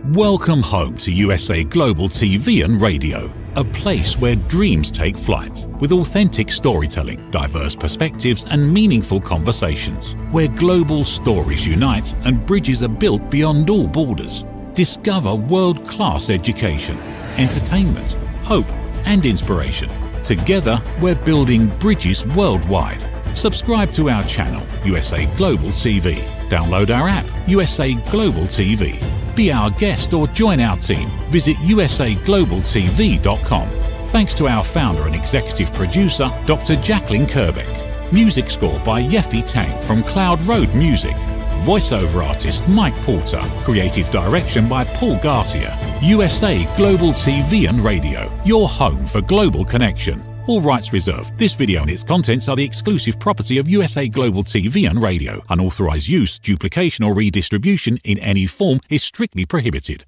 Welcome home to USA Global TV and Radio, a place where dreams take flight, with authentic storytelling, diverse perspectives and meaningful conversations, where global stories unite and bridges are built beyond all borders. Discover world-class education, entertainment, hope and inspiration. Together, we're building bridges worldwide. Subscribe to our channel, USA Global TV. Download our app, USA Global TV. Be our guest or join our team. Visit usaglobaltv.com. Thanks to our founder and executive producer, Dr. Jacalyn KERBECK. Music score by Yeffy Tang from Cloud Road Music. Voiceover artist Mike Porter. Creative direction by Paul Garcia. USA Global TV and Radio, your home for global connection. All rights reserved. This video and its contents are the exclusive property of USA Global TV and Radio. Unauthorized use, duplication or redistribution in any form is strictly prohibited.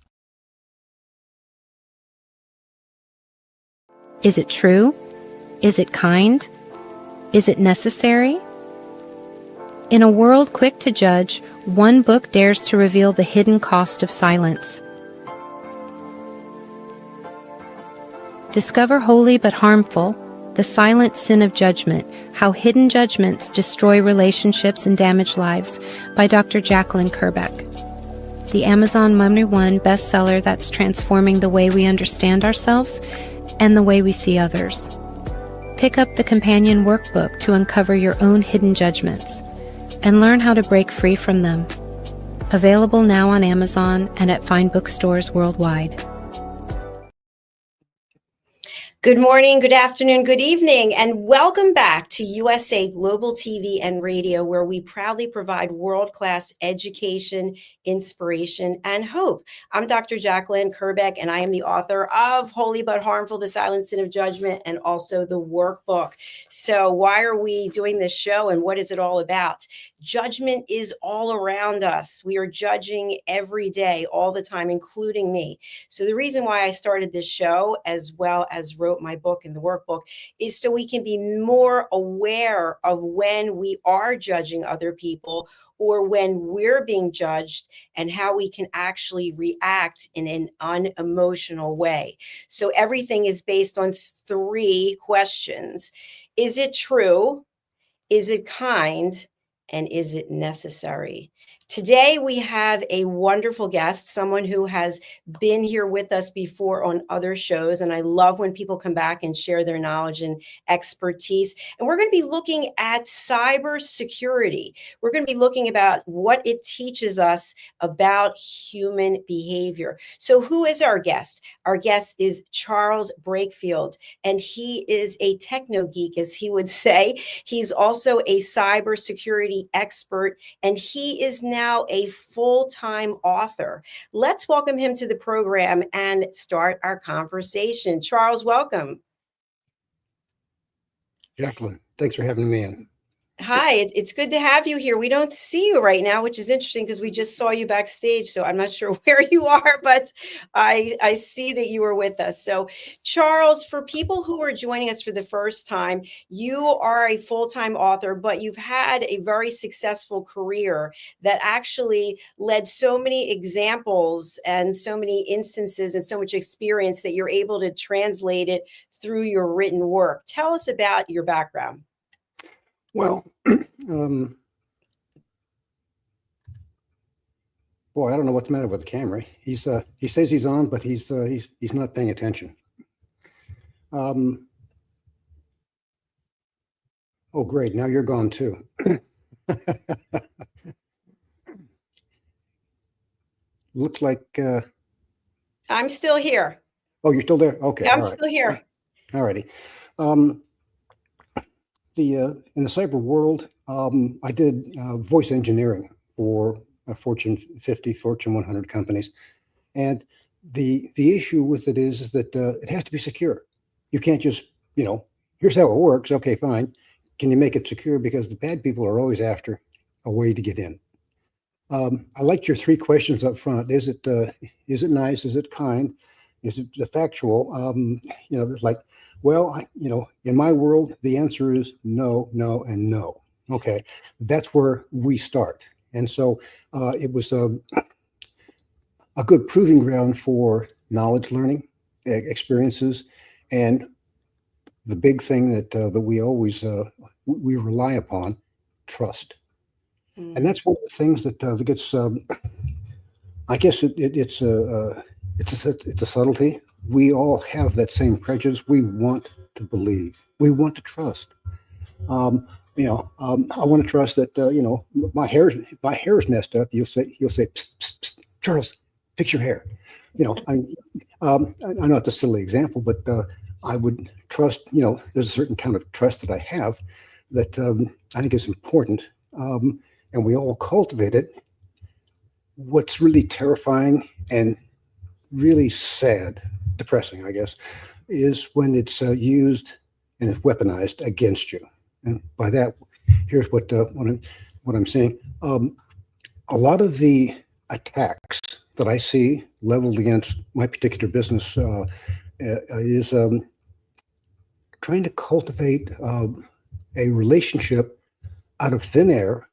Is it true? Is it kind? Is it necessary? In a world quick to judge, one book dares to reveal the hidden cost of silence. Discover Holy but Harmful: The Silent Sin of Judgment, How Hidden Judgments Destroy Relationships and Damage Lives by Dr. Jacalyn KERBECK. The Amazon #1 bestseller that's transforming the way we understand ourselves and the way we see others. Pick up the companion workbook to uncover your own hidden judgments and learn how to break free from them. Available now on Amazon and at fine bookstores worldwide. Good morning, good afternoon, good evening, and welcome back to USA Global TV and Radio, where we proudly provide world-class education, inspiration, and hope. I'm Dr. Jacalyn KERBECK, and I am the author of Holy But Harmful, The Silent Sin of Judgment, and also the workbook. So why are we doing this show, and what is it all about? Judgment is all around us. We are judging every day, all the time, including me. So the reason why I started this show, as well as wrote my book and the workbook, is so we can be more aware of when we are judging other people or when we're being judged, and how we can actually react in an unemotional way. So everything is based on 3 questions. Is it true? Is it kind? And is it necessary? Today, we have a wonderful guest, someone who has been here with us before on other shows. And I love when people come back and share their knowledge and expertise. And we're going to be looking at cybersecurity. We're going to be looking about what it teaches us about human behavior. So who is our guest? Our guest is Charles Breakfield, and he is a techno geek, as he would say. He's also a cybersecurity expert, and he is now a full-time author. Let's welcome him to the program and start our conversation. Charles, welcome. Jacalyn, thanks for having me in. Hi, it's good to have you here. We don't see you right now, which is interesting because we just saw you backstage. So I'm not sure where you are, but I see that you are with us. So Charles, for people who are joining us for the first time, you are a full-time author, but you've had a very successful career that actually led so many examples and so many instances and so much experience that you're able to translate it through your written work. Tell us about your background. Well, boy, I don't know what's the matter with the camera. He says he's on, but he's not paying attention. Oh, great! Now you're gone too. Looks like I'm still here. Oh, you're still there? Okay, I'm still here. All righty. In the cyber world, I did voice engineering for Fortune 50, Fortune 100 companies, and the issue with it is that it has to be secure. You can't just, here's how it works. Okay, fine. Can you make it secure? Because the bad people are always after a way to get in. I liked your 3 questions up front. Is it nice? Is it kind? Is it factual? Like, well, in my world, the answer is no, no, and no. Okay, that's where we start. And so it was a good proving ground for knowledge learning experiences, and the big thing that we always we rely upon, trust. And that's one of the things that gets. I guess it's a subtlety. We all have that same prejudice. We want to believe. We want to trust. I want to trust that. My hair is messed up. You'll say, psst, psst, psst, Charles, fix your hair. I know it's a silly example, but I would trust. There's a certain kind of trust that I have that I think is important, and we all cultivate it. What's really terrifying and really sad, depressing, I guess, is when it's used and it's weaponized against you. And by that, here's what I'm saying. A lot of the attacks that I see leveled against my particular business is trying to cultivate a relationship out of thin air,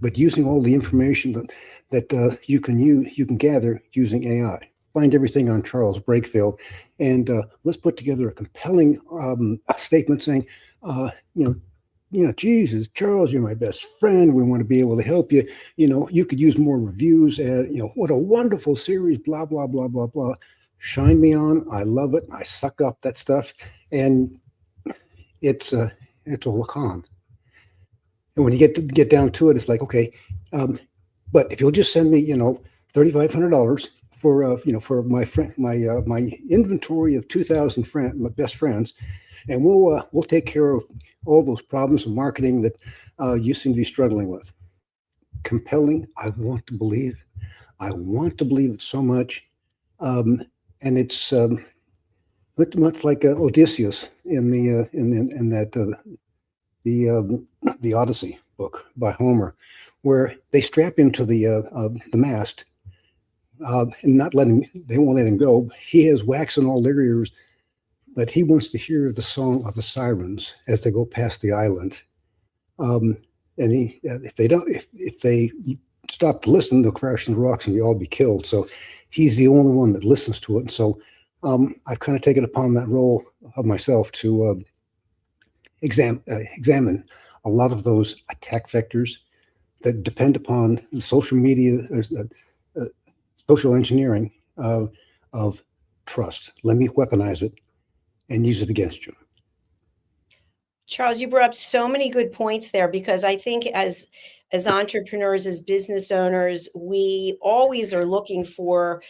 but using all the information that you can gather using AI. Find everything on Charles Breakfield, and let's put together a compelling statement saying, Jesus, Charles, you're my best friend. We want to be able to help you. You could use more reviews. What a wonderful series. Blah blah blah blah blah. Shine me on. I love it. I suck up that stuff, and it's a lacan. And when you get down to it, it's like, okay, but if you'll just send me, $3,500 for my friend, my inventory of 2,000 my best friends, and we'll take care of all those problems of marketing that you seem to be struggling with. Compelling. I want to believe. I want to believe it so much, and it's much like Odysseus in the Odyssey book by Homer, where they strap him to the mast and they won't let him go. He has wax in all their ears, but he wants to hear the song of the sirens as they go past the island. And if they stop to listen, they'll crash in the rocks and we all be killed. So he's the only one that listens to it. And so I've kind of taken upon that role of myself to examine a lot of those attack vectors that depend upon the social media, social engineering of trust. Let me weaponize it and use it against you. Charles, you brought up so many good points there, because I think as entrepreneurs, as business owners, we always are looking for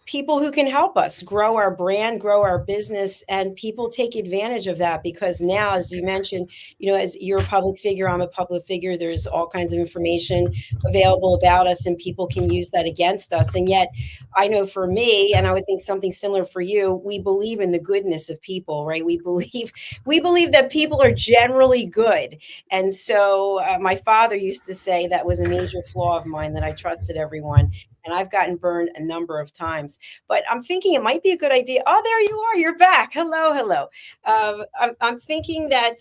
people who can help us grow our brand, grow our business, and people take advantage of that because now, as you mentioned, as you're a public figure, I'm a public figure, there's all kinds of information available about us and people can use that against us. And yet I know for me, and I would think something similar for you, we believe in the goodness of people, right? We believe that people are generally good. And so my father used to say that was a major flaw of mine, that I trusted everyone. And I've gotten burned a number of times, but I'm thinking it might be a good idea. Oh, there you are. You're back. Hello. I'm thinking that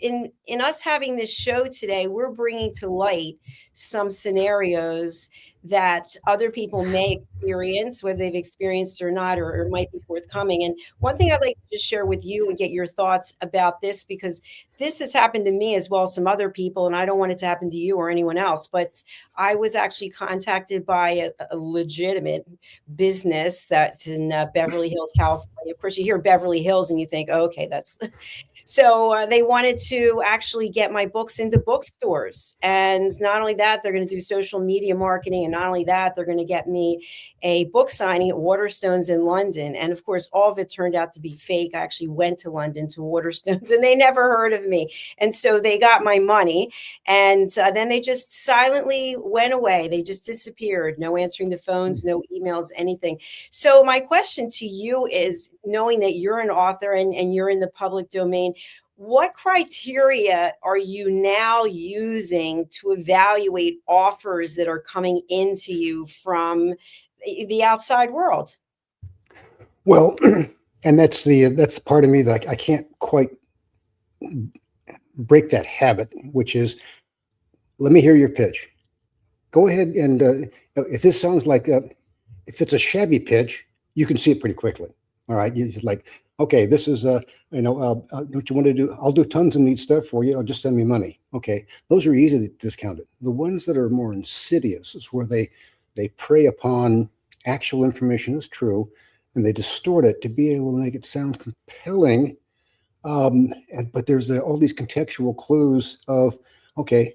in us having this show today, we're bringing to light some scenarios that other people may experience, whether they've experienced or not, or might be forthcoming. And one thing I'd like to just share with you and get your thoughts about this, because this has happened to me as well as some other people, and I don't want it to happen to you or anyone else, but I was actually contacted by a legitimate business that's in Beverly Hills, California. Of course, you hear Beverly Hills and you think, oh, okay, that's... So they wanted to actually get my books into bookstores. And not only that, they're going to do social media marketing. And not only that, they're going to get me a book signing at Waterstones in London. And of course, all of it turned out to be fake. I actually went to London to Waterstones and they never heard of me. And so they got my money. And then they just silently went away. They just disappeared. No answering the phones, no emails, anything. So my question to you is, knowing that you're an author and you're in the public domain, what criteria are you now using to evaluate offers that are coming into you from the outside world? Well, and that's the part of me that I can't quite break that habit, which is, let me hear your pitch. Go ahead and if this sounds like if it's a shabby pitch, you can see it pretty quickly. All right, you're like, okay, this is don't you want to do? I'll do tons of neat stuff for you. I'll just send me money. Okay, those are easily discounted. The ones that are more insidious is where they prey upon actual information is true, and they distort it to be able to make it sound compelling. But there's all these contextual clues of, okay,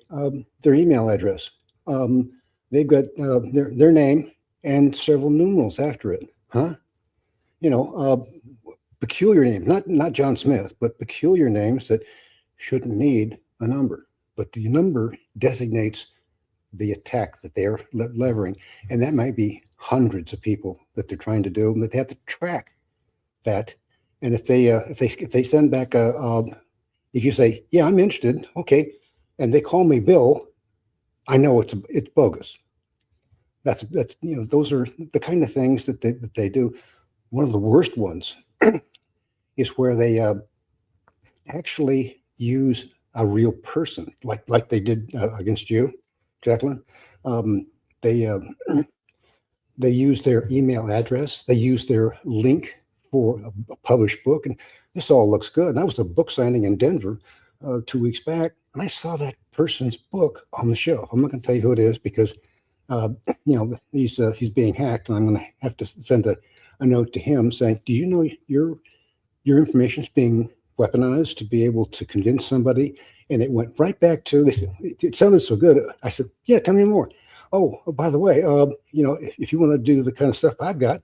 their email address. They've got their name and several numerals after it. Huh? Peculiar names, not John Smith, but peculiar names that shouldn't need a number. But the number designates the attack that they're levering, and that might be hundreds of people that they're trying to do, but they have to track that. And if they send back if you say, yeah, I'm interested, okay, and they call me Bill, I know it's bogus. That's those are the kind of things that they do. One of the worst ones is where they actually use a real person, like they did against you, Jacalyn. They use their email address. They use their link for a published book, and this all looks good. And I was at a book signing in Denver 2 weeks back, and I saw that person's book on the shelf. I'm not going to tell you who it is because he's being hacked, and I'm going to have to send a note to him saying, do you know your information is being weaponized to be able to convince somebody? And it went right back to, they said, it sounded so good. I said, yeah, tell me more. Oh, by the way, if you want to do the kind of stuff I've got,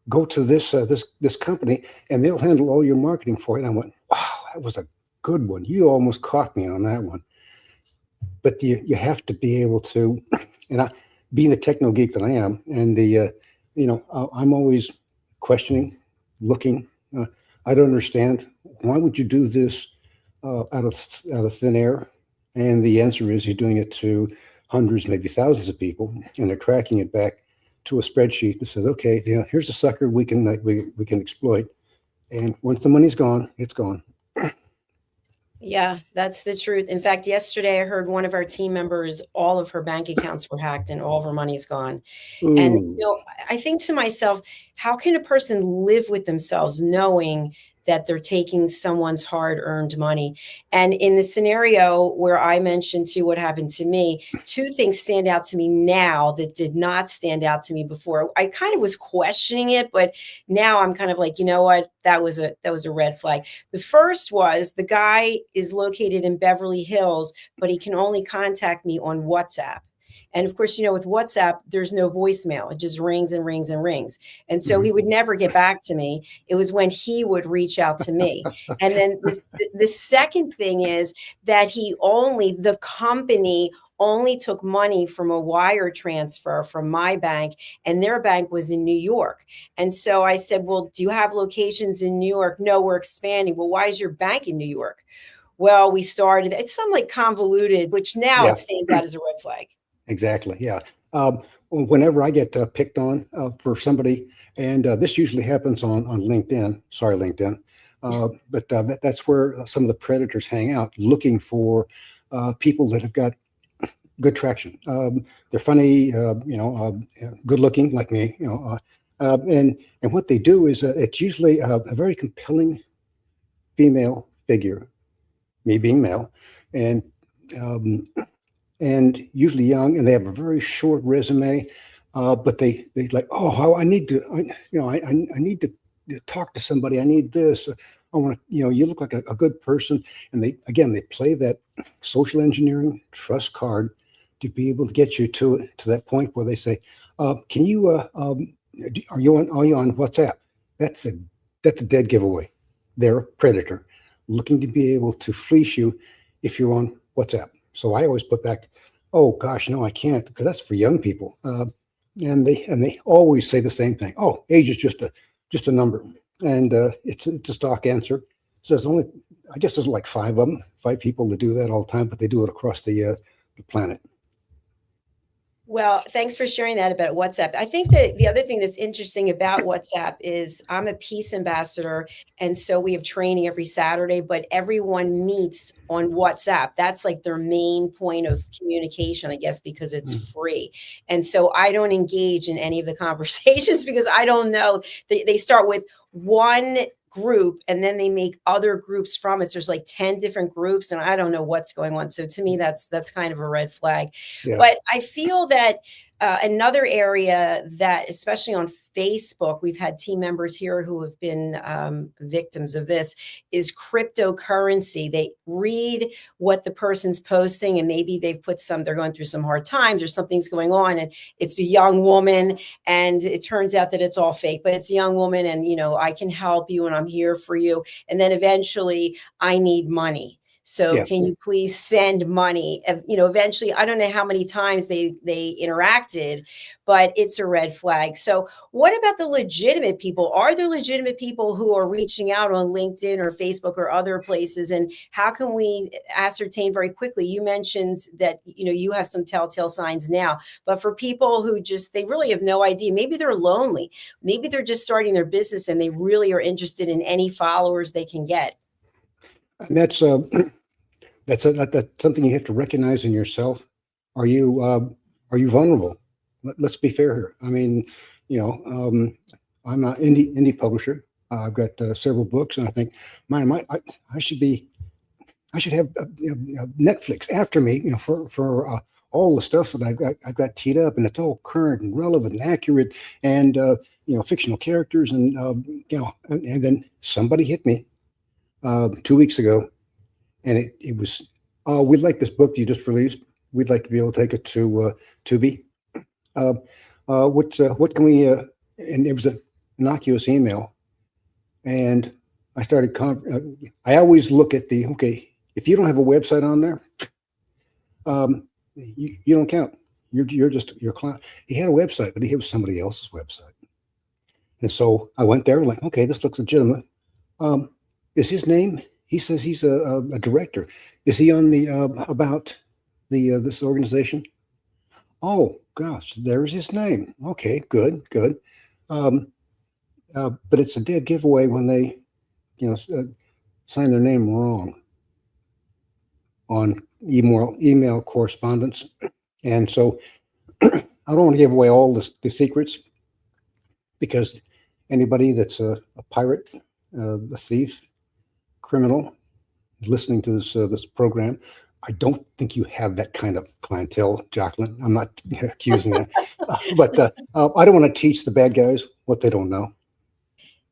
go to this company and they'll handle all your marketing for you. And I went, wow, that was a good one. You almost caught me on that one. But you have to be able to, and being the techno geek that I am, and I'm always questioning, looking. I don't understand, why would you do this out of thin air? And the answer is you're doing it to hundreds, maybe thousands of people, and they're tracking it back to a spreadsheet that says, okay, here's a sucker we can exploit, and once the money's gone, it's gone. Yeah, that's the truth. In fact, yesterday I heard one of our team members, all of her bank accounts were hacked and all of her money's gone. Ooh. And I think to myself, how can a person live with themselves knowing that they're taking someone's hard-earned money? And in the scenario where I mentioned to what happened to me, two things stand out to me now that did not stand out to me before. I kind of was questioning it, but now I'm kind of like, you know what? That was a red flag. The first was the guy is located in Beverly Hills, but he can only contact me on WhatsApp. And of course, with WhatsApp, there's no voicemail. It just rings and rings and rings. And so he would never get back to me. It was when he would reach out to me. And then the second thing is that the company only took money from a wire transfer from my bank, and their bank was in New York. And so I said, well, do you have locations in New York? No, we're expanding. Well, why is your bank in New York? Well, we started, it's some like convoluted, which now it stands out as a red flag. Exactly. Yeah. Whenever I get picked on for somebody, and this usually happens on LinkedIn. Sorry, LinkedIn. But that's where some of the predators hang out, looking for people that have got good traction. They're funny, good looking like me. And what they do is it's usually a very compelling female figure, me being male, and usually young, and they have a very short resume, but they like, oh, I need to talk to somebody. I need this. I want to, you look like a good person. And they play that social engineering trust card to be able to get you to that point where they say, can you, are you on WhatsApp? That's a dead giveaway. They're a predator looking to be able to fleece you if you're on WhatsApp. So I always put back, oh gosh, no, I can't, because that's for young people. And they always say the same thing. Oh, age is just a number, and it's a stock answer. So I guess there's like five people that do that all the time, but they do it across the planet. Well, thanks for sharing that about WhatsApp. I think that the other thing that's interesting about WhatsApp is I'm a peace ambassador. And so we have training every Saturday, but everyone meets on WhatsApp. That's like their main point of communication, I guess, because it's free. And so I don't engage in any of the conversations because I don't know. They start with one group and then they make other groups from it. So there's like 10 different groups and I don't know what's going on. So to me, that's kind of a red flag. Yeah. But I feel that another area that, especially on Facebook, we've had team members here who have been victims of this, is cryptocurrency. They read what the person's posting and maybe they're going through some hard times or something's going on and it's a young woman and it turns out that it's all fake, but it's a young woman and, I can help you and I'm here for you. And then eventually I need money. So can you please send money? Eventually, I don't know how many times they interacted, but it's a red flag. So what about the legitimate people? Are there legitimate people who are reaching out on LinkedIn or Facebook or other places? And how can we ascertain very quickly? You mentioned that, you have some telltale signs now, but for people who they really have no idea, maybe they're lonely, maybe they're just starting their business and they really are interested in any followers they can get. And that's something you have to recognize in yourself. Are you vulnerable? Let's be fair here. I mean, I'm an indie publisher. I've got several books, and I think, I should have Netflix after me, for all the stuff that I've got teed up, and it's all current and relevant and accurate, and fictional characters, and and then somebody hit me 2 weeks ago, and it was, we'd like this book you just released. We'd like to be able to take it to Tubi. What can we? And it was an innocuous email, and I started. I always look at if you don't have a website on there, you don't count. You're just your client. He had a website, but he was somebody else's website, and so I went there like, okay, this looks legitimate. Is his name? He says he's a director. Is he on the about the this organization? Oh gosh, there's his name. Okay, good. But it's a dead giveaway when they, sign their name wrong on email correspondence. And so I don't want to give away all the secrets, because anybody that's a pirate, a thief, criminal listening to this program, I don't think you have that kind of clientele, Jacalyn. I'm not accusing that, but I don't want to teach the bad guys what they don't know.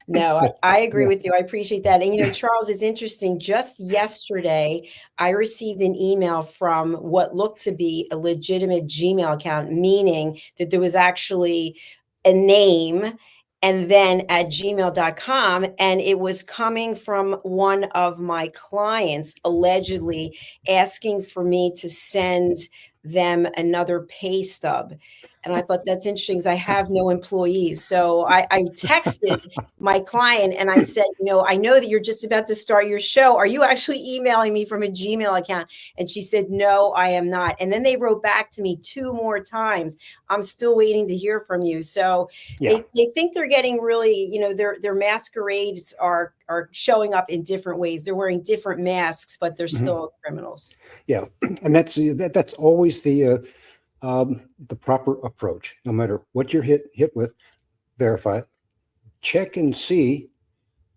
No, I agree with you. I appreciate that. And, Charles, it's interesting. Just yesterday, I received an email from what looked to be a legitimate Gmail account, meaning that there was actually a name and then at gmail.com. And it was coming from one of my clients, allegedly asking for me to send them another pay stub. And I thought that's interesting because I have no employees. So I texted my client and I said, I know that you're just about to start your show. Are you actually emailing me from a Gmail account? And she said, no, I am not. And then they wrote back to me 2 more times. I'm still waiting to hear from you. So they think they're getting really, their masquerades are showing up in different ways. They're wearing different masks, but they're still criminals. Yeah. And that's always the proper approach. No matter what you're hit with, verify it, check and see,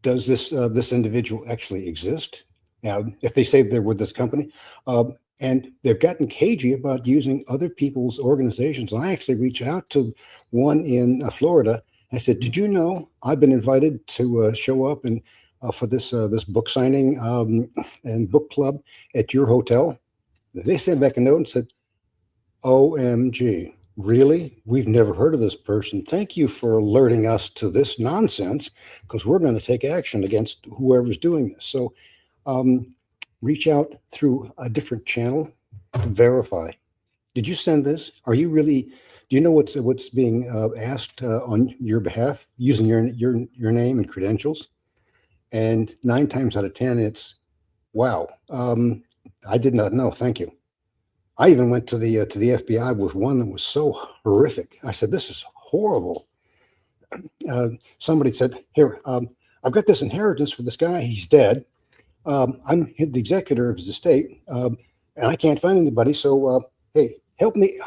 does this individual actually exist? If they say they're with this company, and they've gotten cagey about using other people's organizations. I actually reached out to one in Florida. I said, "Did you know I've been invited to show up and for this book signing and book club at your hotel?" They sent back a note and said, OMG, really? We've never heard of this person. Thank you for alerting us to this nonsense, because we're going to take action against whoever's doing this. So reach out through a different channel to verify. Did you send this? Are you really, do you know what's being asked on your behalf using your name and credentials? And 9 times out of 10, it's, wow, I did not know. Thank you. I even went to the FBI with one that was so horrific. I said, "This is horrible." Somebody said, "Here, I've got this inheritance for this guy. He's dead. I'm the executor of his estate, and I can't find anybody. So, hey, help me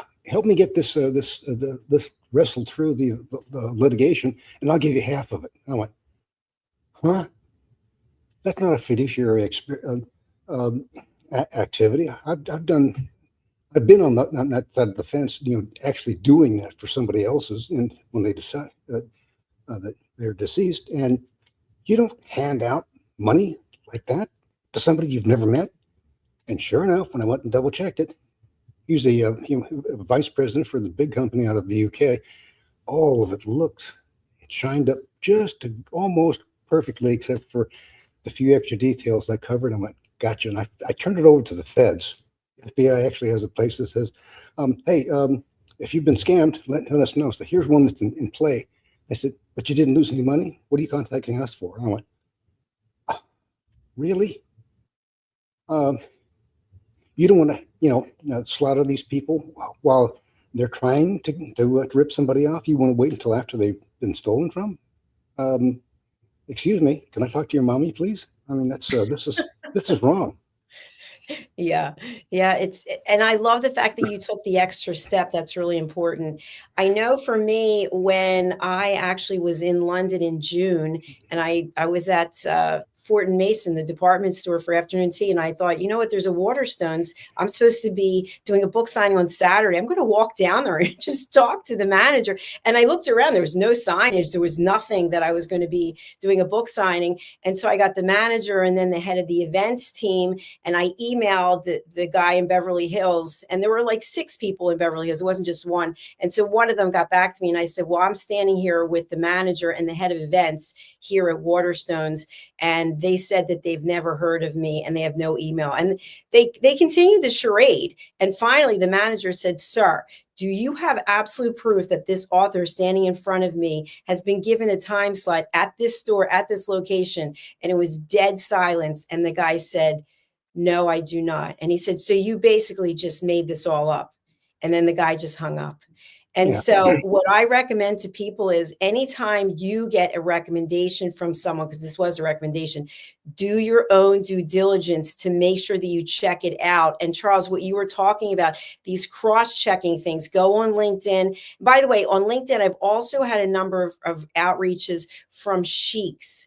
get this wrestled through the litigation, and I'll give you half of it." And I went, "Huh? That's not a fiduciary activity. I've been on that side of the fence, actually doing that for somebody else's, and when they decide that they're deceased, and you don't hand out money like that to somebody you've never met." And sure enough, when I went and double checked it, he was a vice president for the big company out of the UK. All of it shined up just almost perfectly, except for the few extra details I covered. I went, "Gotcha." And I turned it over to the feds. FBI actually has a place that says, "Hey, if you've been scammed, let us know." So here's one that's in play. I said, "But you didn't lose any money? What are you contacting us for?" And I went, "Oh, really? You don't want to, slaughter these people while they're trying to rip somebody off? You want to wait until after they've been stolen from? Excuse me, can I talk to your mommy, please? I mean, this is wrong." Yeah. Yeah. And I love the fact that you took the extra step. That's really important. I know for me, when I actually was in London in June, and I was at Fort and Mason, the department store, for afternoon tea. And I thought, you know what, there's a Waterstones. I'm supposed to be doing a book signing on Saturday. I'm going to walk down there and just talk to the manager. And I looked around, there was no signage. There was nothing that I was going to be doing a book signing. And so I got the manager and then the head of the events team. And I emailed the guy in Beverly Hills, and there were like 6 people in Beverly Hills. It wasn't just one. And so one of them got back to me and I said, "Well, I'm standing here with the manager and the head of events here at Waterstones. And they said that they've never heard of me and they have no email." And they continued the charade. And finally, the manager said, "Sir, do you have absolute proof that this author standing in front of me has been given a time slot at this store, at this location?" And it was dead silence. And the guy said, "No, I do not." And he said, "So you basically just made this all up." And then the guy just hung up. And Yeah. so what I recommend to people is anytime you get a recommendation from someone, because this was a recommendation, do your own due diligence to make sure that you check it out. And Charles, what you were talking about, these cross-checking things, go on LinkedIn. By the way, on LinkedIn, I've also had a number of outreaches from sheiks.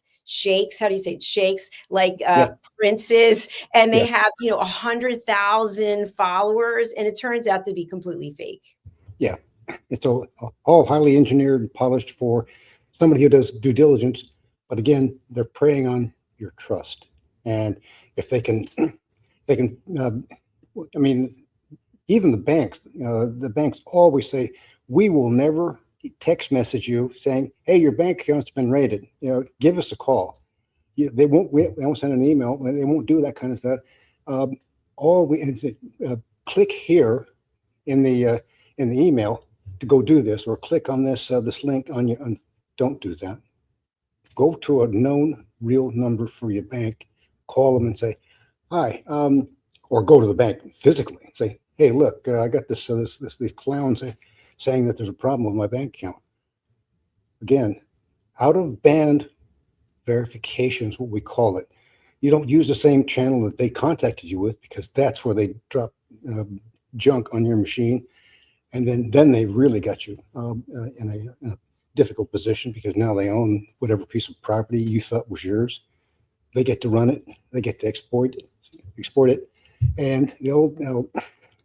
How do you say it? Sheiks, like Yeah. princes, and they Yeah. have 100,000 followers, and it turns out to be completely fake. Yeah. It's all highly engineered and polished for somebody who does due diligence. But again, they're preying on your trust. And if they can, I mean, even the banks always say, "We will never text message you saying, 'Hey, your bank account's been raided. Give us a call.'" They won't send an email. They won't do that kind of stuff. Click here in the email to go do this, or click on this link on your. Don't do that. Go to a known real number for your bank, call them and say, "Hi," or go to the bank physically and say, "Hey, look, I got these clowns saying that there's a problem with my bank account." Again, out of band verification is what we call it. You don't use the same channel that they contacted you with, because that's where they drop junk on your machine. And then they really got you in a difficult position, because now they own whatever piece of property you thought was yours. They get to run it. They get to export it, and they'll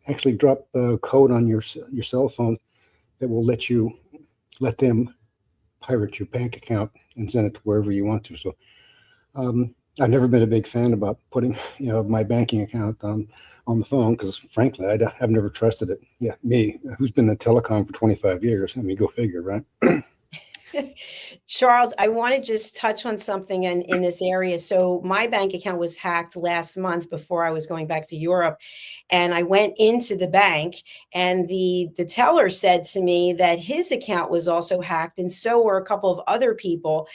actually drop code on your cell phone that will let them pirate your bank account and send it to wherever you want to. So I've never been a big fan about putting my banking account on the phone, because frankly, I've never trusted it. Yeah, me, who's been in telecom for 25 years. I mean, go figure, right? Charles, I want to just touch on something in this area. So my bank account was hacked last month before I was going back to Europe. And I went into the bank, and the teller said to me that his account was also hacked, and so were a couple of other people.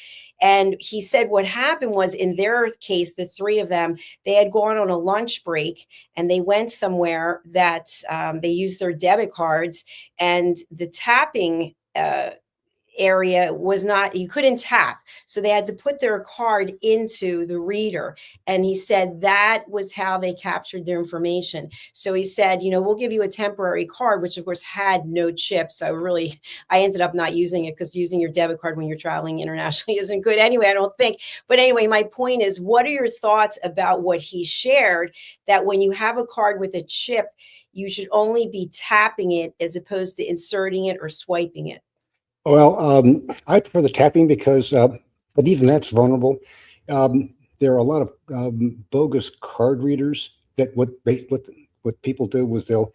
And he said what happened was, in their case, the three of them, they had gone on a lunch break and they went somewhere that they used their debit cards, and the tapping area was not, you couldn't tap, so they had to put their card into the reader. And he said that was how they captured their information. So he said, we'll give you a temporary card, which of course had no chip. So I ended up not using it, because using your debit card when you're traveling internationally isn't good anyway, I don't think. But anyway, my point is, what are your thoughts about what he shared, that when you have a card with a chip, you should only be tapping it as opposed to inserting it or swiping it? Well, I prefer the tapping because, but even that's vulnerable. There are a lot of bogus card readers that what people do was they'll,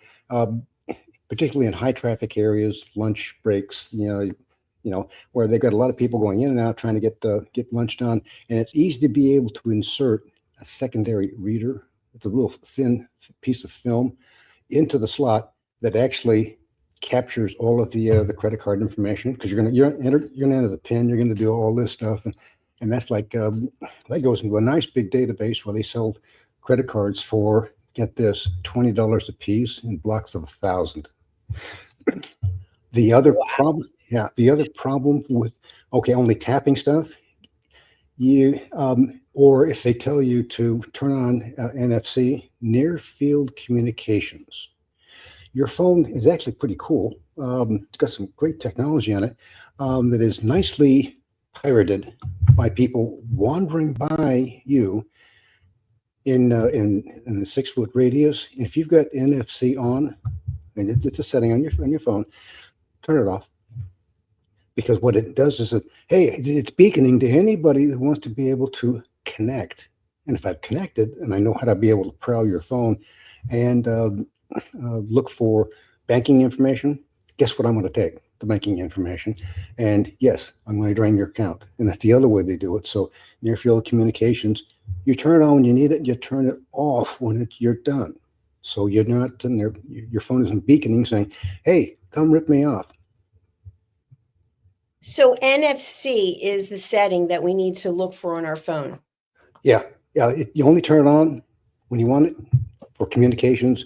particularly in high traffic areas, lunch breaks, where they've got a lot of people going in and out trying to get lunch done, and it's easy to be able to insert a secondary reader. It's a real thin piece of film into the slot that actually captures all of the credit card information, because you're gonna enter the PIN, you're gonna do all this stuff, and that's like that goes into a nice big database where they sell credit cards for, get this, $20 a piece in blocks of 1,000. The other problem with only tapping stuff, you or if they tell you to turn on NFC, near field communications. Your phone is actually pretty cool. It's got some great technology on it that is nicely pirated by people wandering by you in the 6-foot radius. If you've got NFC on, and it's a setting on your phone, turn it off. Because what it does is it's beaconing to anybody that wants to be able to connect. And if I've connected and I know how to be able to prowl your phone and look for banking information, guess what I'm going to take? The banking information. And yes, I'm going to drain your account. And that's the other way they do it. So near field communications, you turn it on when you need it, you turn it off when you're done. So you're not in there, your phone isn't beaconing saying, hey, come rip me off. So NFC is the setting that we need to look for on our phone. Yeah. You only turn it on when you want it for communications.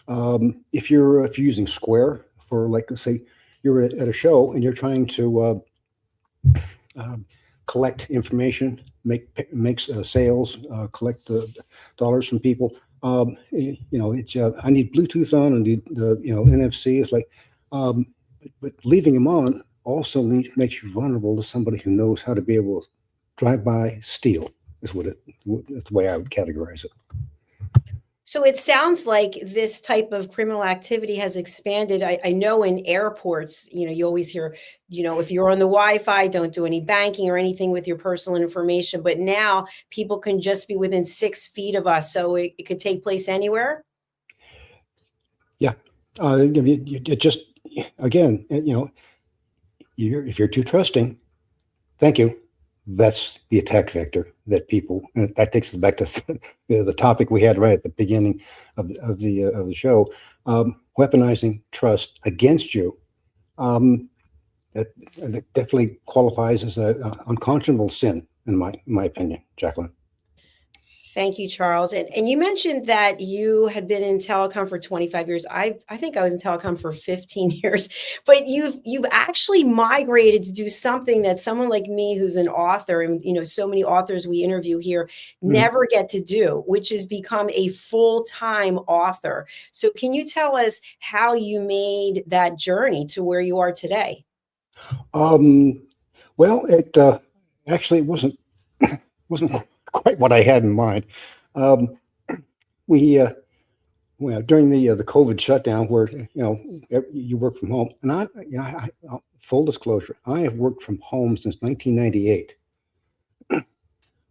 If you're using Square for, like, let's say you're at a show and you're trying to collect information, make sales, collect the dollars from people. I need Bluetooth on, and need NFC. It's like, but leaving them on also makes you vulnerable to somebody who knows how to be able to drive by, steal. That's the way I would categorize it. So it sounds like this type of criminal activity has expanded. I know in airports, you always hear, if you're on the Wi-Fi, don't do any banking or anything with your personal information. But now people can just be within 6 feet of us. So it could take place anywhere. Yeah. It just, again, if you're too trusting, thank you. That's the attack vector that people, and that takes us back to the topic we had right at the beginning of the show, weaponizing trust against you. That definitely qualifies as an unconscionable sin, in my opinion, Jacalyn. Thank you, Charles. And you mentioned that you had been in telecom for 25 years. I think I was in telecom for 15 years, but you've actually migrated to do something that someone like me, who's an author, and so many authors we interview here never get to do, which is become a full-time author. So can you tell us how you made that journey to where you are today? Well, it actually wasn't quite what I had in mind. We during the COVID shutdown, where you work from home, and I full disclosure, I have worked from home since 1998.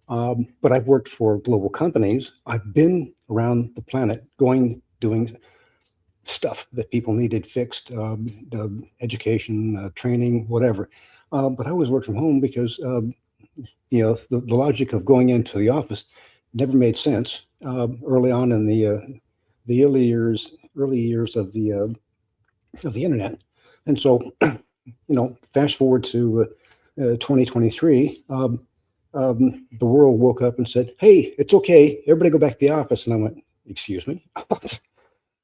But I've worked for global companies. I've been around the planet, doing stuff that people needed fixed, education, training, whatever. But I always worked from home because the logic of going into the office never made sense early on in the early years of the internet. And so, fast forward to 2023, the world woke up and said, "Hey, it's okay. Everybody go back to the office." And I went, "Excuse me."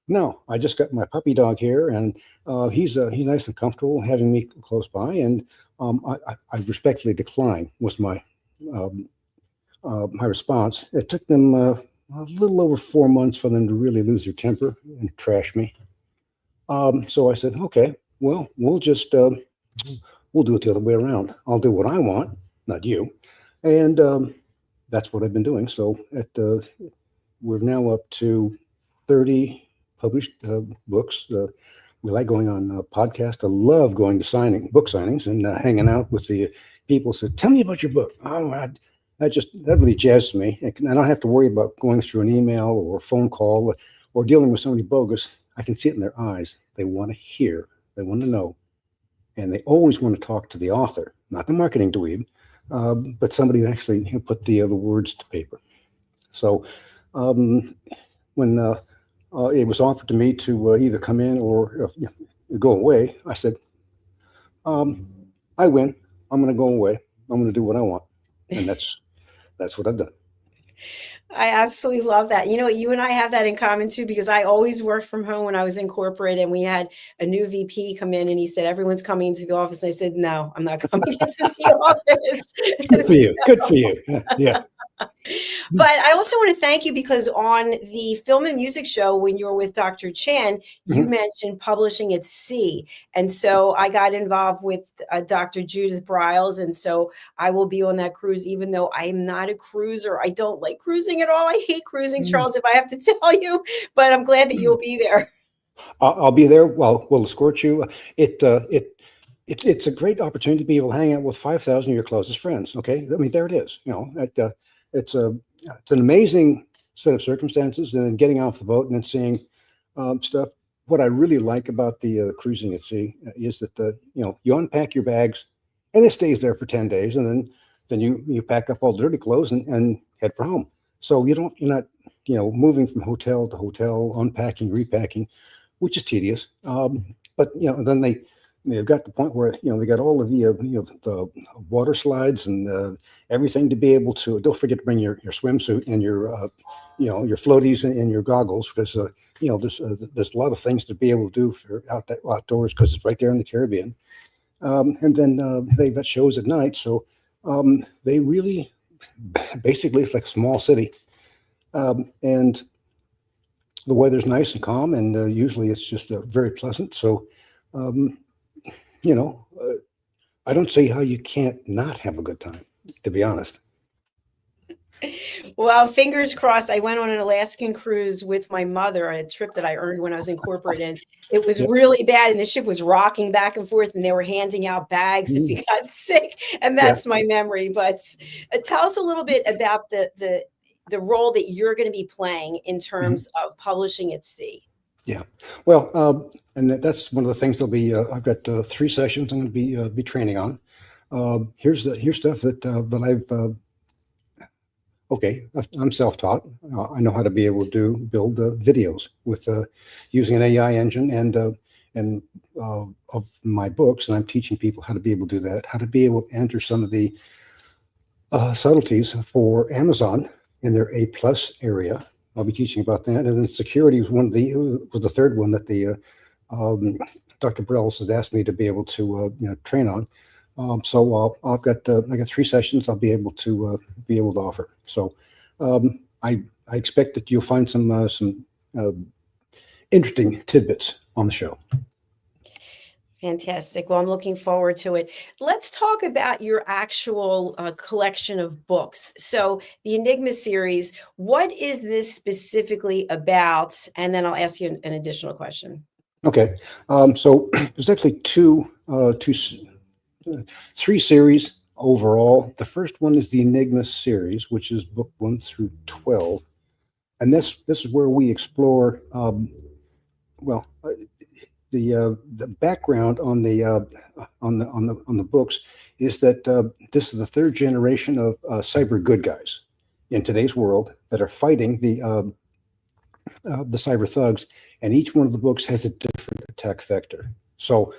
No, I just got my puppy dog here, and he's nice and comfortable having me close by, and I respectfully decline was my my response. It took them a little over 4 months for them to really lose their temper and trash me. So I said, "Okay, well, we'll just we'll do it the other way around. I'll do what I want, not you," and that's what I've been doing. So we're now up to 30 published books. We like going on podcasts. I love going to book signings and hanging out with the people. So tell me about your book. Oh, that really jazzes me. And I don't have to worry about going through an email or a phone call or dealing with somebody bogus. I can see it in their eyes. They want to hear. They want to know. And they always want to talk to the author, not the marketing dweeb, but somebody who actually put the words to paper. So when it was offered to me to either come in or go away, I said, "I win. I'm going to go away. I'm going to do what I want," and that's what I've done. I absolutely love that. You and I have that in common too, because I always worked from home when I was in corporate, and we had a new VP come in and he said, "Everyone's coming into the office." And I said, "No, I'm not coming into the office." Good for you. Good for you. Yeah. But I also want to thank you, because on the film and music show, when you were with Dr. Chan, you mentioned publishing at sea. And so I got involved with Dr. Judith Briles. And so I will be on that cruise, even though I am not a cruiser. I don't like cruising at all. I hate cruising, Charles, if I have to tell you, but I'm glad that you'll be there. I'll be there. Well, we'll escort you. It's a great opportunity to be able to hang out with 5,000 of your closest friends. Okay. I mean, there it is. It's an amazing set of circumstances, and then getting off the boat and then seeing stuff. What I really like about the cruising at sea is that you unpack your bags and it stays there for 10 days, and then you pack up all the dirty clothes and head for home. So you're not moving from hotel to hotel, unpacking, repacking, which is tedious. But then they've got the point where they got all of the water slides and everything to be able to. Don't forget to bring your swimsuit and your floaties and your goggles, because there's a lot of things to be able to do for outdoors, because it's right there in the Caribbean. And then they've got shows at night, so they really basically, it's like a small city, and the weather's nice and calm, and usually it's just very pleasant. So. I don't see how you can't not have a good time, to be honest. Well, fingers crossed. I went on an Alaskan cruise with my mother, a trip that I earned when I was in corporate, and it was really bad. And the ship was rocking back and forth, and they were handing out bags if you got sick. And that's my memory. But tell us a little bit about the role that you're going to be playing in terms of publishing at sea. Yeah, well, and that's one of the things there'll be. I've got 3 sessions I'm going to be training on. Here's stuff that I've. Okay, I'm self-taught. I know how to be able to build videos with using an AI engine and of my books, and I'm teaching people how to be able to do that. How to be able to enter some of the subtleties for Amazon in their A+ area. I'll be teaching about that, and then security was the third one that the Dr. Brells has asked me to be able to train on. So I've got 3 sessions I'll be able to offer. So I expect that you'll find some interesting tidbits on the show. Fantastic. Well, I'm looking forward to it. Let's talk about your actual collection of books. So the Enigma series, what is this specifically about? And then I'll ask you an additional question. Okay. So there's actually 3 series overall. The first one is the Enigma series, which is book 1 through 12. And this is where we explore, the background on the books is that this is the third generation of cyber good guys in today's world that are fighting the cyber thugs, and each one of the books has a different attack vector. So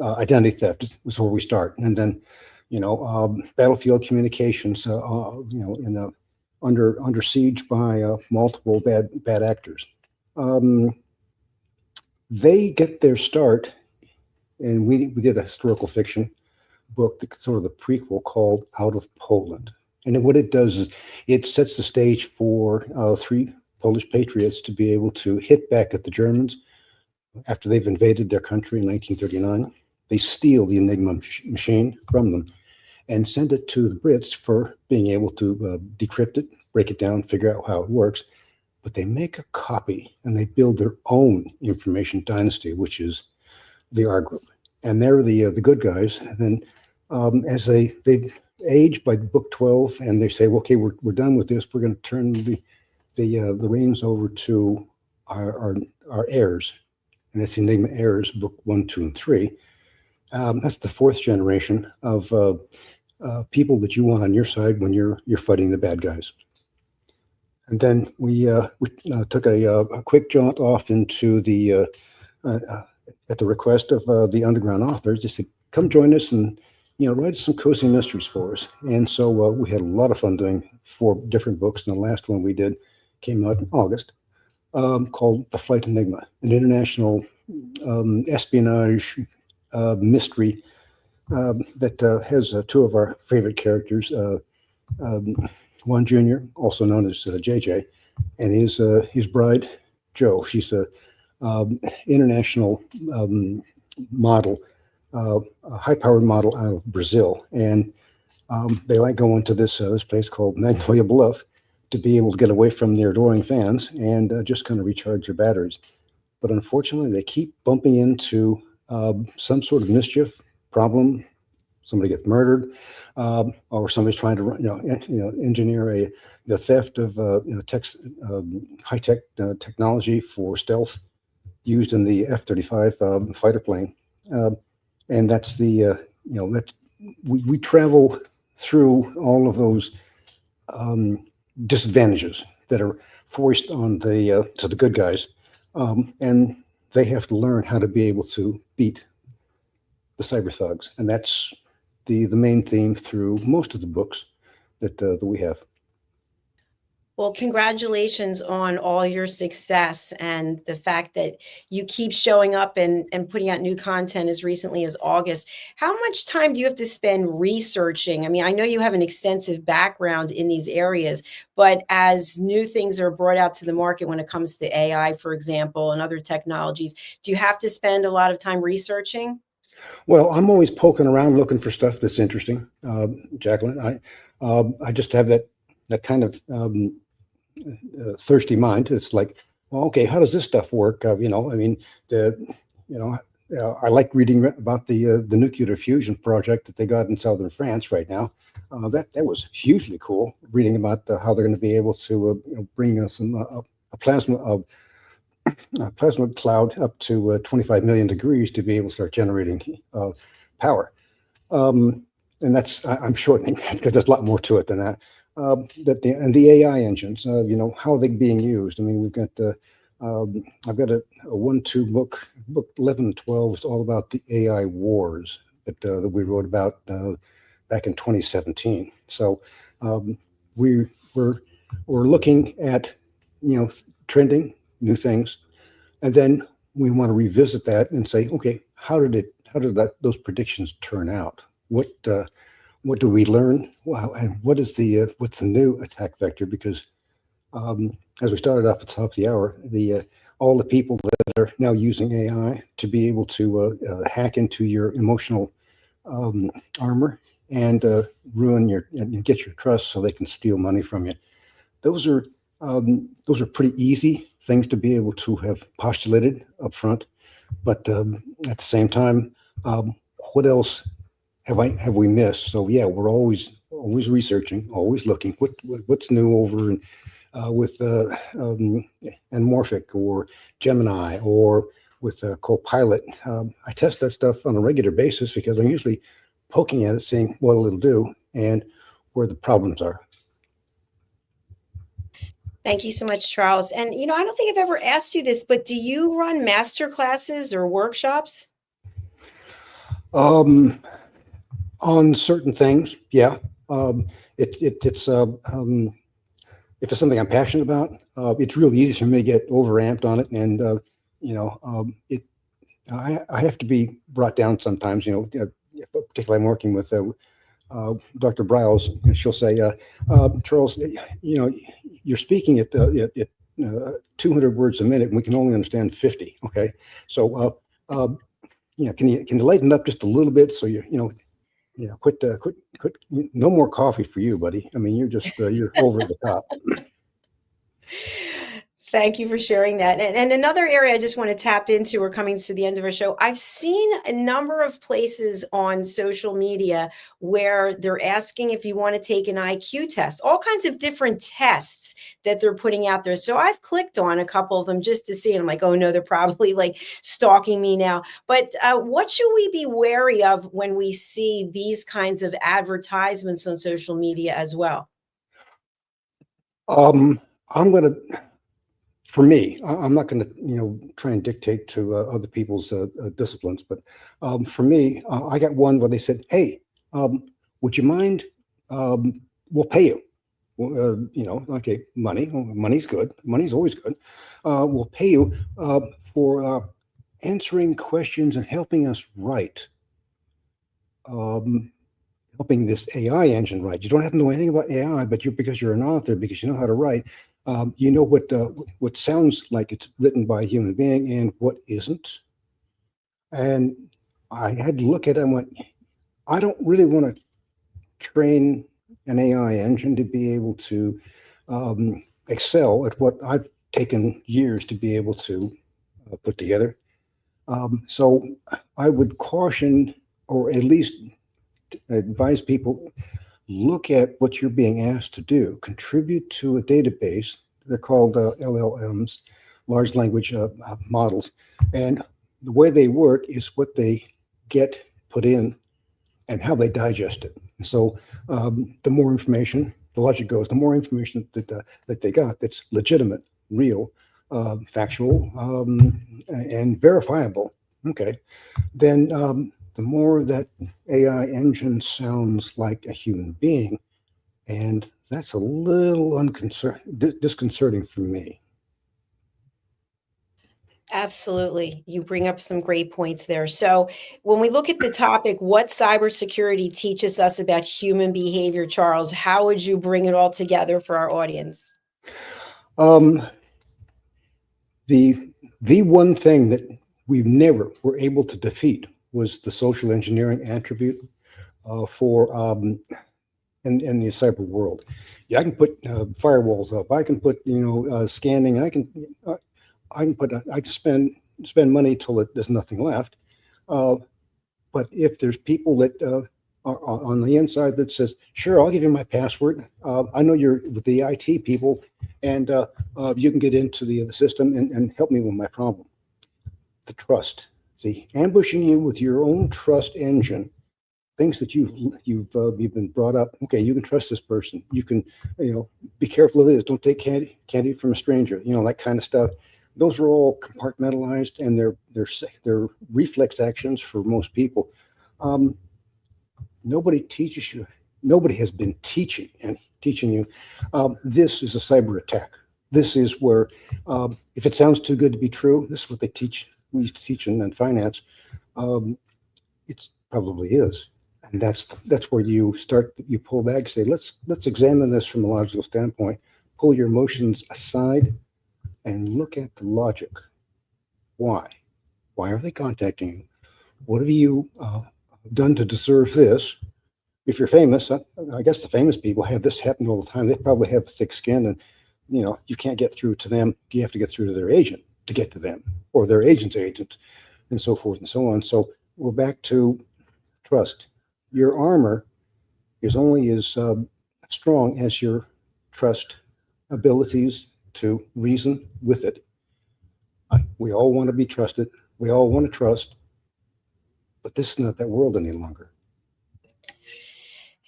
identity theft is where we start, and then battlefield communications, under siege by multiple bad actors. They get their start, and we did a historical fiction book, sort of the prequel, called Out of Poland. And what it does is it sets the stage for three Polish patriots to be able to hit back at the Germans after they've invaded their country in 1939. They steal the Enigma machine from them and send it to the Brits for being able to decrypt it, break it down, figure out how it works. But they make a copy and they build their own information dynasty, which is the R group. And they're the good guys. And then as they age by book 12, and they say, well, okay, we're done with this. We're going to turn the reins over to our heirs. And that's Enigma Heirs, book 1, 2, and 3. That's the fourth generation of people that you want on your side when you're fighting the bad guys. And then we took a quick jaunt off into the at the request of the underground authors, just to come join us and write some cozy mysteries for us. And so we had a lot of fun doing 4 different books, and the last one we did came out in August, called The Flight Enigma, an international espionage mystery that has 2 of our favorite characters, Juan Jr., also known as JJ, and his bride, Jo. She's a international model, a high-powered model out of Brazil, and they like going to this place called Magnolia Bluff to be able to get away from their adoring fans and just kind of recharge their batteries. But unfortunately, they keep bumping into some sort of mischief problem. Somebody gets murdered, or somebody's trying to engineer the theft of high-tech technology for stealth used in the F-35 fighter plane. And that's that we travel through all of those disadvantages that are forced on to the good guys, and they have to learn how to be able to beat the cyber thugs, and that's the main theme through most of the books that we have. Well, congratulations on all your success and the fact that you keep showing up and putting out new content as recently as August. How much time do you have to spend researching? I mean, I know you have an extensive background in these areas, but as new things are brought out to the market when it comes to AI, for example, and other technologies, do you have to spend a lot of time researching? Well, I'm always poking around looking for stuff that's interesting, Jacalyn. I just have that kind of thirsty mind. It's like, well, okay, how does this stuff work? I like reading about the nuclear fusion project that they got in southern France right now. That was hugely cool. Reading about how they're going to be able to bring a plasma cloud up to 25 million degrees to be able to start generating power. And I'm shortening that because there's a lot more to it than that. And the AI engines, how are they being used? I mean, we've got I've got a 1-2 book 11 and 12 is all about the AI wars that we wrote about back in 2017. So we're looking at trending new things, and then we want to revisit that and say, okay, how did those predictions turn out? What do we learn? Wow, and what's the new attack vector? Because as we started off at the top of the hour, all the people that are now using AI to be able to hack into your emotional armor and ruin and get your trust so they can steal money from you. Those are pretty easy things to be able to have postulated up front, but at the same time, what else have we missed? So yeah, we're always researching, always looking what's new over with Anamorphic or Gemini or with Copilot. I test that stuff on a regular basis because I'm usually poking at it, seeing what it'll do and where the problems are. Thank you so much, Charles. And, I don't think I've ever asked you this, but do you run master classes or workshops? On certain things, yeah. It's if it's something I'm passionate about, it's really easy for me to get overamped on it, and I have to be brought down sometimes. Particularly I'm working with Dr. Briles. She'll say, Charles, you're speaking at 200 words a minute, and we can only understand 50. Okay, so can you lighten up just a little bit so quit. No more coffee for you, buddy. I mean, you're just you're over the top. Thank you for sharing that. And another area I just want to tap into, we're coming to the end of our show. I've seen a number of places on social media where they're asking if you want to take an IQ test, all kinds of different tests that they're putting out there. So I've clicked on a couple of them just to see, and I'm like, oh no, they're probably like stalking me now. But what should we be wary of when we see these kinds of advertisements on social media as well? I'm going to, for me, I'm not going to, try and dictate to other people's disciplines, but for me, I got one where they said, "Hey, would you mind? We'll pay you. Okay, money's good. Money's always good. We'll pay you for answering questions and helping us write." Helping this AI engine write. You don't have to know anything about AI, but because you're an author, because you know how to write, you know what sounds like it's written by a human being and what isn't. And I had to look at it and went, I don't really want to train an AI engine to be able to excel at what I've taken years to be able to put together. So I would caution, or at least advise people, look at what you're being asked to do. Contribute to a database. They're called LLMs, large language models. And the way they work is what they get put in and how they digest it. So the more information, the logic goes, the more information that they got that's legitimate, real, factual, and verifiable, okay, then the more that AI engine sounds like a human being, and that's a little disconcerting for me. Absolutely. You bring up some great points there. So when we look at the topic, what cybersecurity teaches us about human behavior, Charles, how would you bring it all together for our audience? The one thing that we never were able to defeat was the social engineering attribute for in the cyber world. Yeah, I can put firewalls up. I can put scanning. I can spend money till there's nothing left. But if there's people that are on the inside that says, "Sure, I'll give you my password. I know you're with the IT people, and you can get into the system and help me with my problem." The trust. The ambushing you with your own trust engine, things that you've been brought up. Okay, you can trust this person. You can, be careful of this. Don't take candy from a stranger. That kind of stuff. Those are all compartmentalized, and they're reflex actions for most people. Nobody teaches you. Nobody has been teaching you. This is a cyber attack. This is where, if it sounds too good to be true, this is what they teach. We used to teach in finance. It probably is, and that's where you pull back, say, let's examine this from a logical standpoint. Pull your emotions aside and look at the logic. Why are they contacting you? What have you done to deserve this? If you're famous, I guess the famous people have this happen all the time. They probably have thick skin, and you can't get through to them. You have to get through to their agent to get to them, or their agent's agent, and so forth and so on. So we're back to trust. Your armor is only as strong as your trust abilities to reason with it. We all want to be trusted. We all want to trust, but this is not that world any longer.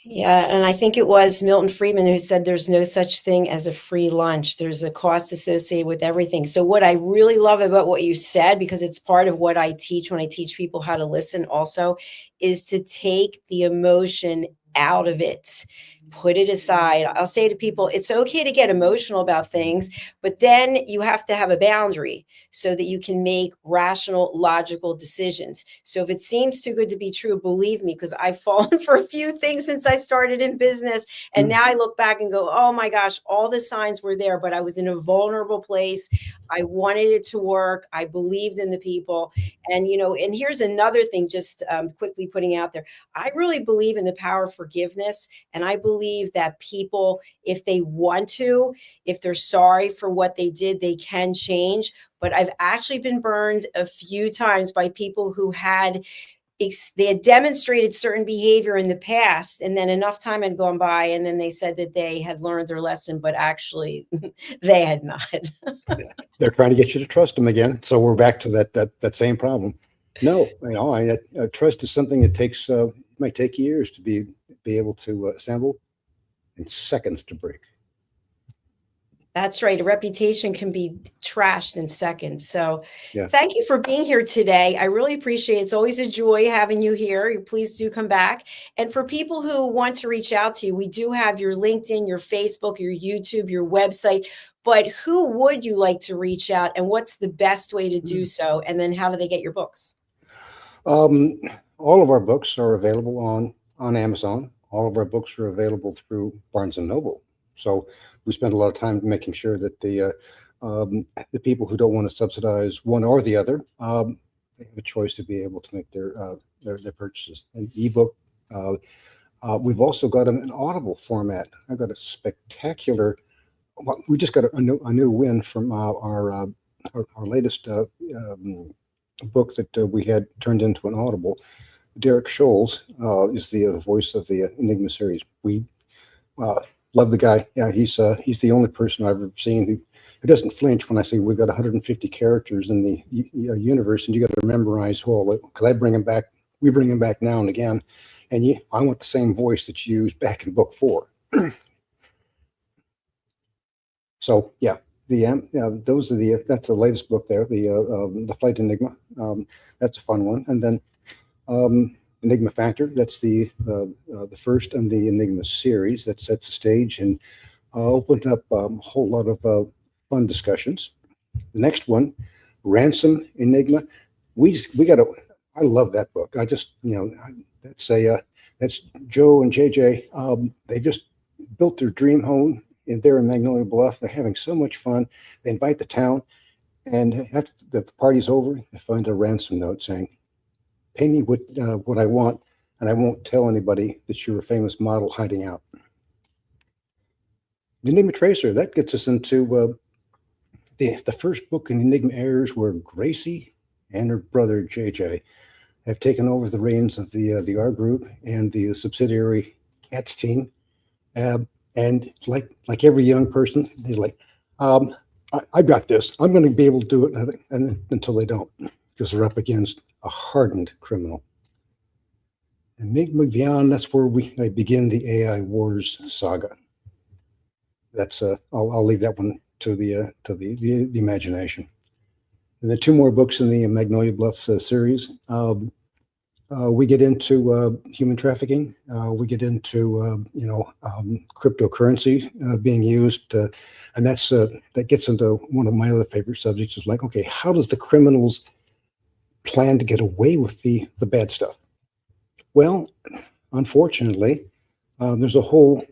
Yeah, and I think it was Milton Friedman who said there's no such thing as a free lunch. There's a cost associated with everything. So what I really love about what you said, because it's part of what I teach when I teach people how to listen also, is to take the emotion out of it. Put it aside. I'll say to people, it's okay to get emotional about things, but then you have to have a boundary so that you can make rational, logical decisions. So if it seems too good to be true, believe me, because I've fallen for a few things since I started in business. And now I look back and go, oh my gosh, all the signs were there, but I was in a vulnerable place. I wanted it to work. I believed in the people. And, and here's another thing, just quickly putting out there. I really believe in the power of forgiveness. And I believe that people, if they want to, if they're sorry for what they did, they can change. But I've actually been burned a few times by people who they had demonstrated certain behavior in the past, and then enough time had gone by, and then they said that they had learned their lesson, but actually they had not. They're trying to get you to trust them again. So we're back to that same problem. No, trust is something that might take years to be able to assemble, and seconds to break. That's right. A reputation can be trashed in seconds. So yeah. Thank you for being here today. I really appreciate it. It's always a joy having you here. Please do come back. And for people who want to reach out to you, we do have your LinkedIn, your Facebook, your YouTube, your website. But who would you like to reach out, and what's the best way to do so? And then how do they get your books? All of our books are available on Amazon. All of our books are available through Barnes & Noble. So we spend a lot of time making sure that the people who don't want to subsidize one or the other they have a choice to be able to make their purchases. An ebook. We've also got them in Audible format. I've got a spectacular. We just got a new win from our latest book that we had turned into an Audible. Derek Scholes is the voice of the Enigma series. We love the guy. Yeah, he's the only person I've ever seen who doesn't flinch when I say we've got 150 characters in the universe, and you got to memorize all it, because I bring him back. We bring him back now and again, and I want the same voice that you used back in book 4. So yeah, those are that's the latest book there. The Flight Enigma. That's a fun one, and then. Enigma Factor, that's the first in the Enigma series that sets the stage and opened up a whole lot of fun discussions. The next one, Ransom Enigma, I love that book. I just, that's Joe and JJ. They just built their dream home there in Magnolia Bluff. They're having so much fun. They invite the town, and after the party's over, they find a ransom note saying, pay me what I want, and I won't tell anybody that you're a famous model hiding out. The Enigma Tracer, that gets us into the first book in Enigma Errors, where Gracie and her brother JJ have taken over the reins of the R group and the subsidiary CATS team. And like every young person, they're like, I've got this. I'm going to be able to do it, and until they don't, because they're up against a hardened criminal. Enigma Beyond, that's where I begin the AI Wars saga. That's I'll leave that one to the imagination. And the 2 more books in the Magnolia Bluff series. We get into human trafficking. We get into cryptocurrency being used, and that gets into one of my other favorite subjects. Is like, okay, how does the criminals plan to get away with the bad stuff? Well, unfortunately, there's a whole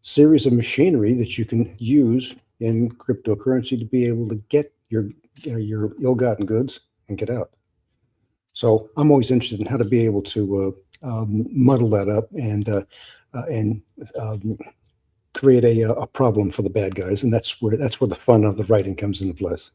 series of machinery that you can use in cryptocurrency to be able to get your ill-gotten goods and get out. So I'm always interested in how to be able to muddle that up and create a problem for the bad guys, and that's where the fun of the writing comes into place.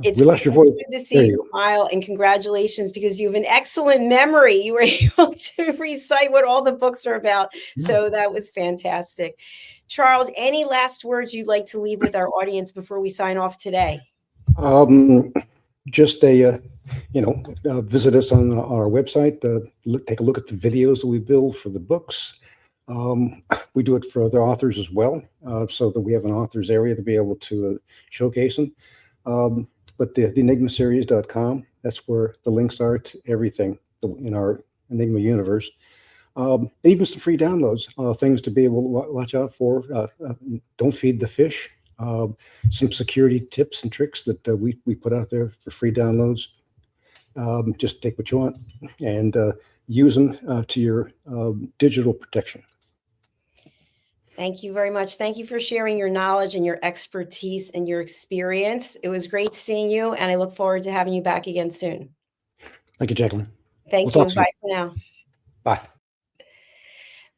It's We lost your voice. good to see There you you go. smile, and congratulations because you have an excellent memory. You were able to recite what all the books are about. So that was fantastic. Charles, any last words you'd like to leave with our audience before we sign off today? Just visit us on our website. Take a look at the videos that we build for the books. We do it for other authors as well, so that we have an authors area to be able to showcase them. But the enigmaseries.com, that's where the links are to everything in our Enigma universe. Even some free downloads, things to be able to watch out for. Don't feed the fish. Some security tips and tricks that we put out there for free downloads. Just take what you want and use them to your digital protection. Thank you very much. Thank you for sharing your knowledge and your expertise and your experience. It was great seeing you, and I look forward to having you back again soon. Thank you, Jacalyn. Thank We'll you. talk Bye soon. for now. Bye.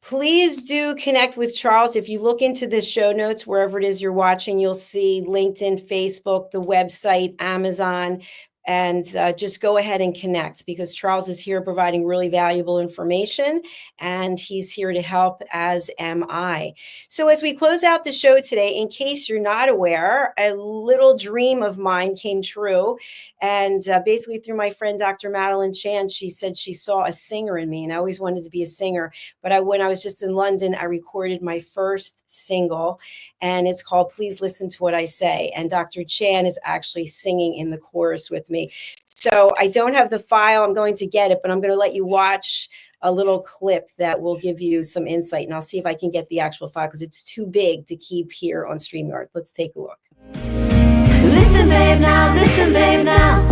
Please do connect with Charles. If you look into the show notes, wherever it is you're watching, you'll see LinkedIn, Facebook, the website, Amazon, and just go ahead and connect because Charles is here providing really valuable information and he's here to help, as am I. So as we close out the show today, in case you're not aware, a little dream of mine came true. And basically through my friend, Dr. Madeline Chan, she said she saw a singer in me and I always wanted to be a singer. But when I was just in London, I recorded my first single and it's called Please Listen to What I Say. And Dr. Chan is actually singing in the chorus with me. So I don't have the file. I'm going to get it, but I'm going to let you watch a little clip that will give you some insight. And I'll see if I can get the actual file because it's too big to keep here on StreamYard. Let's take a look. Listen, babe, now, listen, babe, now.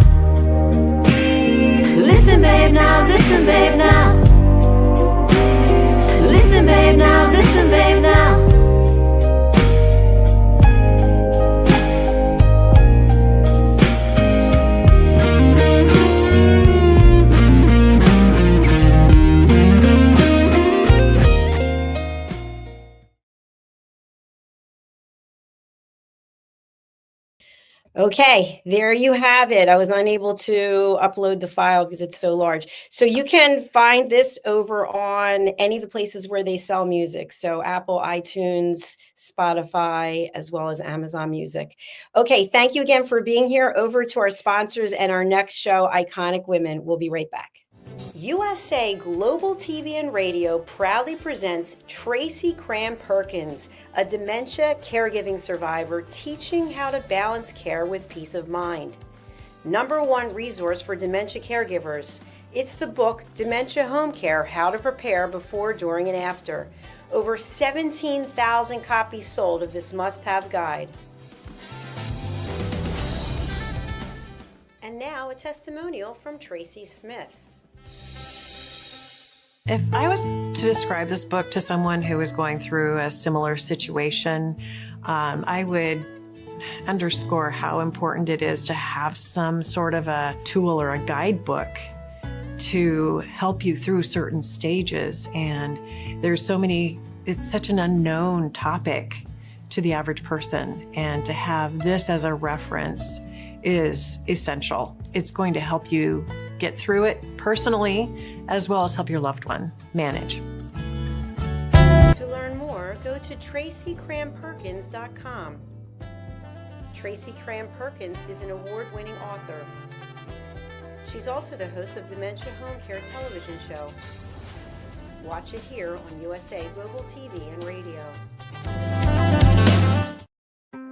Listen, babe, now, listen, babe, now. Listen, babe, now, listen, babe, now. Okay, there you have it. I was unable to upload the file because it's so large. So you can find this over on any of the places where they sell music. So Apple, iTunes, Spotify, as well as Amazon Music. Okay, thank you again for being here. Over to our sponsors and our next show, Iconic Women. We'll be right back. USA Global TV and Radio proudly presents Tracy Cram-Perkins, a dementia caregiving survivor teaching how to balance care with peace of mind. #1 resource for dementia caregivers. It's the book Dementia Home Care: How to Prepare Before, During, and After. Over 17,000 copies sold of this must-have guide. And now a testimonial from Tracy Smith. If I was to describe this book to someone who is going through a similar situation, I would underscore how important it is to have some sort of a tool or a guidebook to help you through certain stages. And there's so many, it's such an unknown topic to the average person. And to have this as a reference is essential. It's going to help you get through it personally, as well as help your loved one manage. To learn more, go to tracycramperkins.com. Tracy Cram-Perkins is an award-winning author. She's also the host of Dementia Home Care television show. Watch it here on USA Global TV and Radio.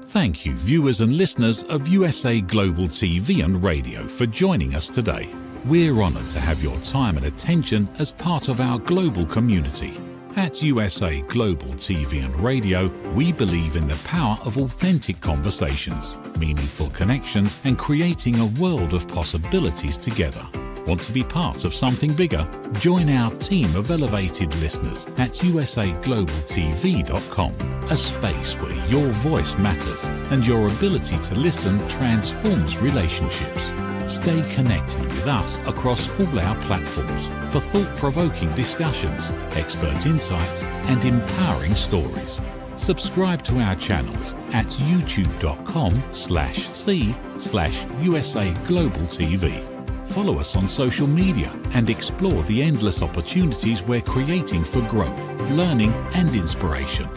Thank you, viewers and listeners of USA Global TV and Radio, for joining us today. We're honoured to have your time and attention as part of our global community. At USA Global TV and Radio, we believe in the power of authentic conversations, meaningful connections, and creating a world of possibilities together. Want to be part of something bigger? Join our team of elevated listeners at usaglobaltv.com, a space where your voice matters and your ability to listen transforms relationships. Stay connected with us across all our platforms for thought-provoking discussions, expert insights, and empowering stories. Subscribe to our channels at youtube.com/c/USA Global TV. Follow us on social media and explore the endless opportunities we're creating for growth, learning and inspiration.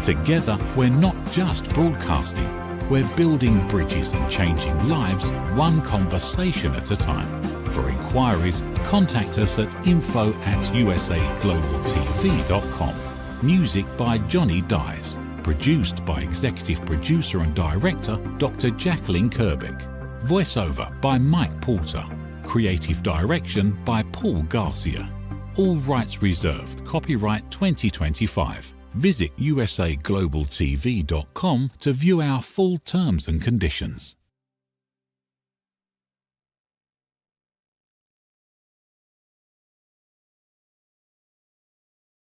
Together, we're not just broadcasting, we're building bridges and changing lives one conversation at a time. For inquiries, contact us at info@usaglobaltv.com. Music by Johnny Dies. Produced by Executive Producer and Director Dr. Jacalyn KERBECK. Voiceover by Mike Porter. Creative Direction by Paul Garcia. All rights reserved. Copyright 2025. Visit usaglobaltv.com to view our full terms and conditions.